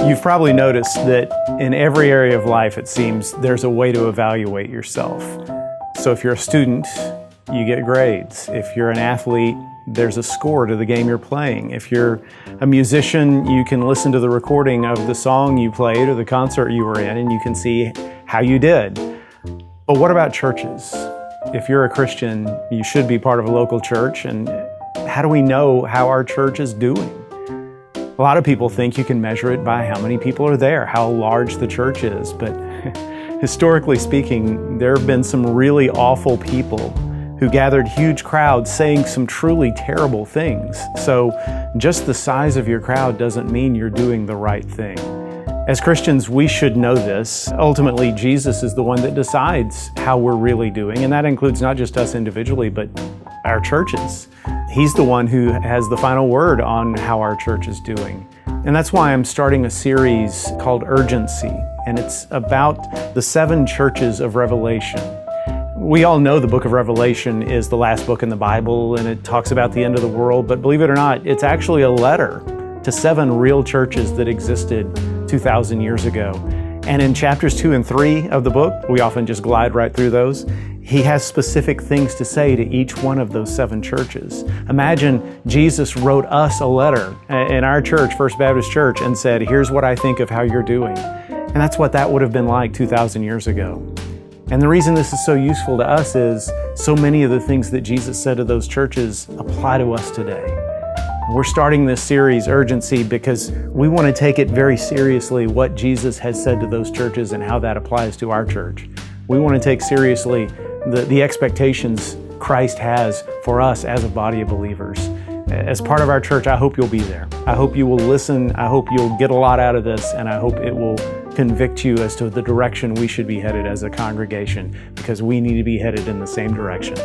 You've probably noticed that in every area of life, it seems, there's a way to evaluate yourself. So if you're a student, you get grades. If you're an athlete, there's a score to the game you're playing. If you're a musician, you can listen to the recording of the song you played or the concert you were in, and you can see how you did. But what about churches? If you're a Christian, you should be part of a local church, and how do we know how our church is doing? A lot of people think you can measure it by how many people are there, how large the church is, but historically speaking, there have been some really awful people who gathered huge crowds saying some truly terrible things. So just the size of your crowd doesn't mean you're doing the right thing. As Christians, we should know this. Ultimately, Jesus is the one that decides how we're really doing, and that includes not just us individually, but our churches. He's the one who has the final word on how our church is doing. And that's why I'm starting a series called Urgency, and it's about the 7 churches of Revelation. We all know the book of Revelation is the last book in the Bible, and it talks about the end of the world, but believe it or not, it's actually a letter to 7 real churches that existed 2,000 years ago. And in chapters 2 and 3 of the book, we often just glide right through those, he has specific things to say to each one of those 7 churches. Imagine Jesus wrote us a letter in our church, First Baptist Church, and said, here's what I think of how you're doing. And that's what that would have been like 2,000 years ago. And the reason this is so useful to us is so many of the things that Jesus said to those churches apply to us today. We're starting this series, Urgency, because we want to take it very seriously what Jesus has said to those churches and how that applies to our church. We want to take seriously the expectations Christ has for us as a body of believers. As part of our church, I hope you'll be there. I hope you will listen. I hope you'll get a lot out of this, and I hope it will convict you as to the direction we should be headed as a congregation, because we need to be headed in the same direction.